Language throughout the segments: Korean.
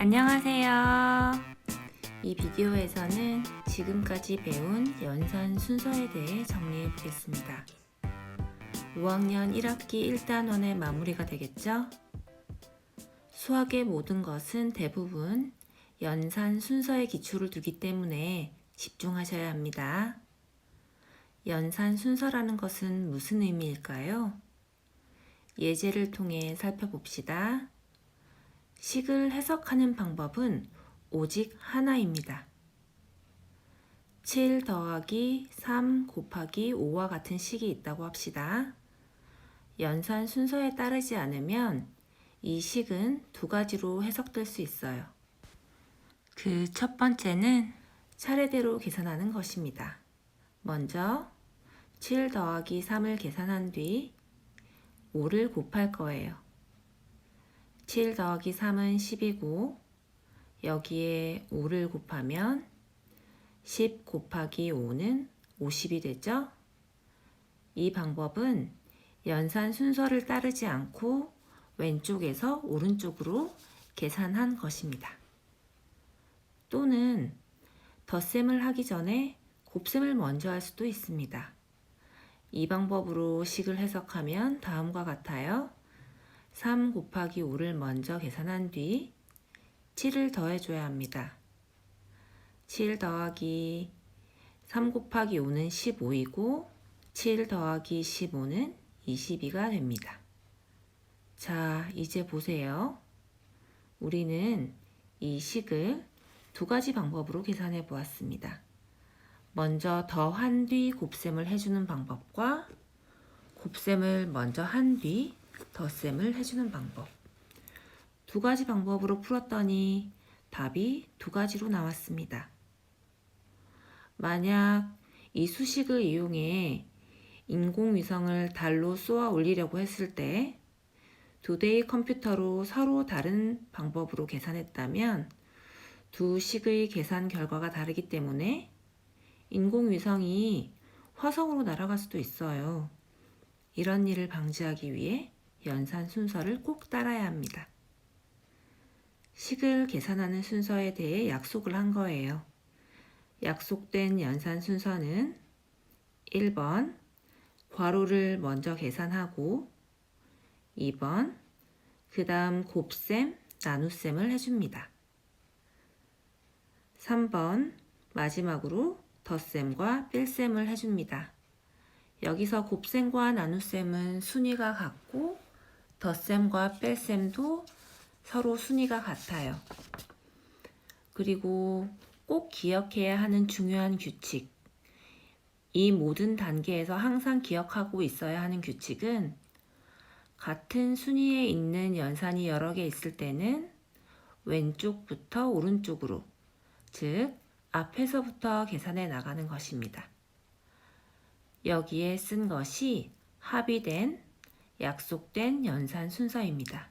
안녕하세요. 이 비디오에서는 지금까지 배운 연산 순서에 대해 정리해 보겠습니다. 5학년 1학기 1단원의 마무리가 되겠죠? 수학의 모든 것은 대부분 연산 순서에 기초를 두기 때문에 집중하셔야 합니다. 연산 순서라는 것은 무슨 의미일까요? 예제를 통해 살펴봅시다. 식을 해석하는 방법은 오직 하나입니다. 7 더하기 3 곱하기 5와 같은 식이 있다고 합시다. 연산 순서에 따르지 않으면 이 식은 두 가지로 해석될 수 있어요. 그 첫 번째는 차례대로 계산하는 것입니다. 먼저 7 더하기 3을 계산한 뒤 5를 곱할 거예요. 7 더하기 3은 10이고 여기에 5를 곱하면 10 곱하기 5는 50이 되죠? 이 방법은 연산 순서를 따르지 않고 왼쪽에서 오른쪽으로 계산한 것입니다. 또는 덧셈을 하기 전에 곱셈을 먼저 할 수도 있습니다. 이 방법으로 식을 해석하면 다음과 같아요. 3 곱하기 5를 먼저 계산한 뒤 7을 더해줘야 합니다. 7 더하기 3 곱하기 5는 15이고 7 더하기 15는 22가 됩니다. 자, 이제 보세요. 우리는 이 식을 두 가지 방법으로 계산해 보았습니다. 먼저 더한 뒤 곱셈을 해주는 방법과 곱셈을 먼저 한 뒤 덧셈을 해주는 방법. 두 가지 방법으로 풀었더니 답이 두 가지로 나왔습니다. 만약 이 수식을 이용해 인공위성을 달로 쏘아 올리려고 했을 때 두 대의 컴퓨터로 서로 다른 방법으로 계산했다면 두 식의 계산 결과가 다르기 때문에 인공위성이 화성으로 날아갈 수도 있어요. 이런 일을 방지하기 위해 연산 순서를 꼭 따라야 합니다. 식을 계산하는 순서에 대해 약속을 한 거예요. 약속된 연산 순서는 1번 괄호를 먼저 계산하고 2번 그 다음 곱셈, 나눗셈을 해줍니다. 3번 마지막으로 덧셈과 뺄셈을 해줍니다. 여기서 곱셈과 나눗셈은 순위가 같고 덧셈과 뺄셈도 서로 순위가 같아요. 그리고 꼭 기억해야 하는 중요한 규칙, 이 모든 단계에서 항상 기억하고 있어야 하는 규칙은 같은 순위에 있는 연산이 여러 개 있을 때는 왼쪽부터 오른쪽으로, 즉 앞에서부터 계산해 나가는 것입니다. 여기에 쓴 것이 합의된, 약속된 연산 순서입니다.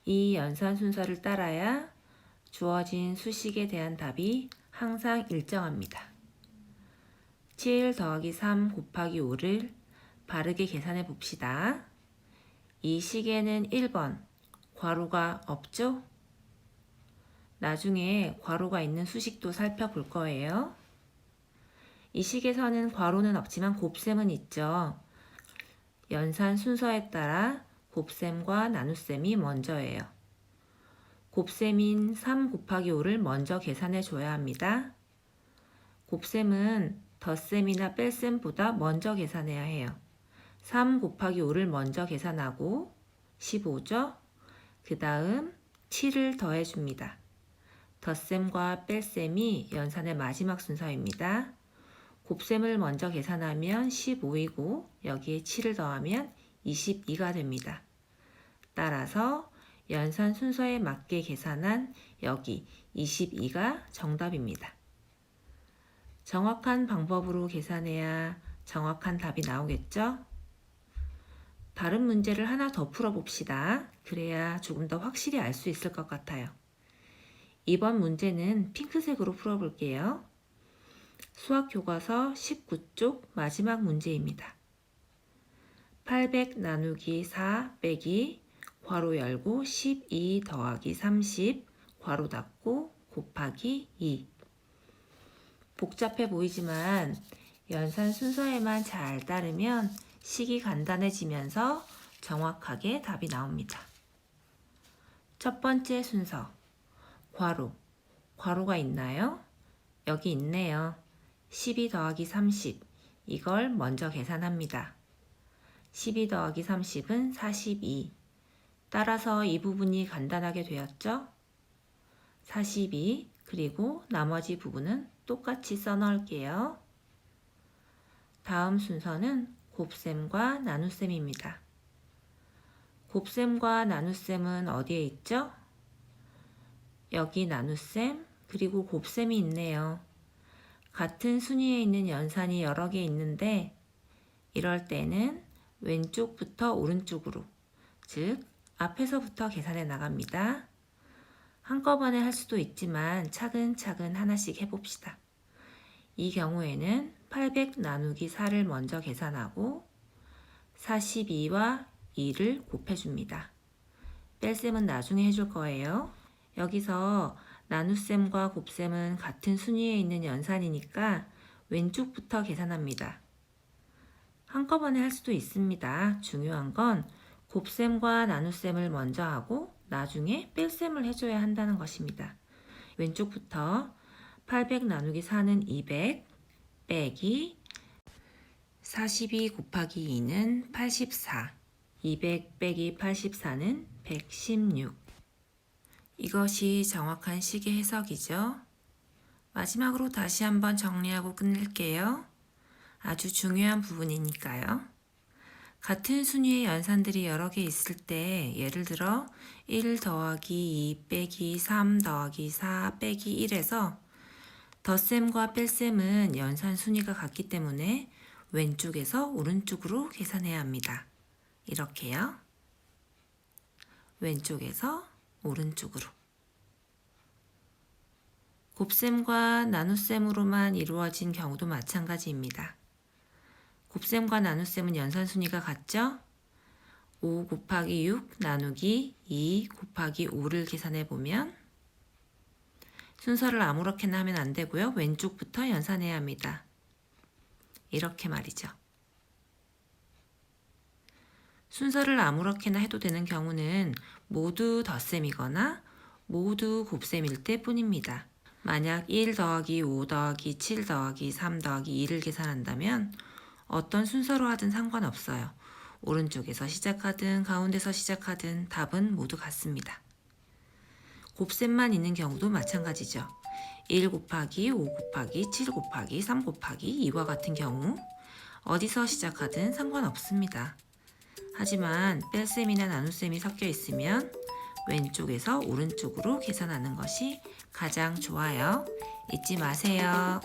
이 연산 순서를 따라야 주어진 수식에 대한 답이 항상 일정합니다. 7 더하기 3 곱하기 5를 바르게 계산해 봅시다. 이 식에는 1번 괄호가 없죠? 나중에 괄호가 있는 수식도 살펴볼 거예요. 이 식에서는 괄호는 없지만 곱셈은 있죠. 연산 순서에 따라 곱셈과 나눗셈이 먼저예요. 곱셈인 3 곱하기 5를 먼저 계산해 줘야 합니다. 곱셈은 덧셈이나 뺄셈보다 먼저 계산해야 해요. 3 곱하기 5를 먼저 계산하고 15죠? 그 다음 7을 더해줍니다. 덧셈과 뺄셈이 연산의 마지막 순서입니다. 곱셈을 먼저 계산하면 15이고 여기에 7을 더하면 22가 됩니다. 따라서 연산 순서에 맞게 계산한 여기 22가 정답입니다. 정확한 방법으로 계산해야 정확한 답이 나오겠죠? 다른 문제를 하나 더 풀어봅시다. 그래야 조금 더 확실히 알 수 있을 것 같아요. 이번 문제는 핑크색으로 풀어볼게요. 수학교과서 19쪽 마지막 문제입니다. 800 나누기 4 빼기 괄호 열고 12 더하기 30 괄호 닫고 곱하기 2. 복잡해 보이지만 연산 순서에만 잘 따르면 식이 간단해지면서 정확하게 답이 나옵니다. 첫 번째 순서, 괄호. 괄호가 있나요? 여기 있네요. 12 더하기 30. 이걸 먼저 계산합니다. 12 더하기 30은 42. 따라서 이 부분이 간단하게 되었죠? 42 그리고 나머지 부분은 똑같이 써넣을게요. 다음 순서는 곱셈과 나눗셈입니다. 곱셈과 나눗셈은 어디에 있죠? 여기 나눗셈 그리고 곱셈이 있네요. 같은 순위에 있는 연산이 여러 개 있는데 이럴 때는 왼쪽부터 오른쪽으로, 즉 앞에서부터 계산해 나갑니다. 한꺼번에 할 수도 있지만 차근차근 하나씩 해봅시다. 이 경우에는 800 나누기 4를 먼저 계산하고 42와 2를 곱해줍니다. 뺄셈은 나중에 해줄 거예요. 여기서 나눗셈과 곱셈은 같은 순위에 있는 연산이니까 왼쪽부터 계산합니다. 한꺼번에 할 수도 있습니다. 중요한 건 곱셈과 나눗셈을 먼저 하고 나중에 뺄셈을 해줘야 한다는 것입니다. 왼쪽부터 800 나누기 4는 200 빼기 42 곱하기 2는 84 200 빼기 84는 116. 이것이 정확한 식의 해석이죠. 마지막으로 다시 한번 정리하고 끝낼게요. 아주 중요한 부분이니까요. 같은 순위의 연산들이 여러 개 있을 때 예를 들어 1 더하기 2 빼기 3 더하기 4 빼기 1에서 덧셈과 뺄셈은 연산 순위가 같기 때문에 왼쪽에서 오른쪽으로 계산해야 합니다. 이렇게요. 왼쪽에서 오른쪽으로. 곱셈과 나눗셈으로만 이루어진 경우도 마찬가지입니다. 곱셈과 나눗셈은 연산 순위가 같죠? 5 곱하기 6 나누기 2 곱하기 5를 계산해 보면 순서를 아무렇게나 하면 안 되고요. 왼쪽부터 연산해야 합니다. 이렇게 말이죠. 순서를 아무렇게나 해도 되는 경우는 모두 덧셈이거나 모두 곱셈일 때 뿐입니다. 만약 1 더하기 5 더하기 7 더하기 3 더하기 2를 계산한다면 어떤 순서로 하든 상관없어요. 오른쪽에서 시작하든 가운데서 시작하든 답은 모두 같습니다. 곱셈만 있는 경우도 마찬가지죠. 1 곱하기 5 곱하기 7 곱하기 3 곱하기 2와 같은 경우 어디서 시작하든 상관없습니다. 하지만 뺄셈이나 나눗셈이 섞여 있으면 왼쪽에서 오른쪽으로 계산하는 것이 가장 좋아요. 잊지 마세요.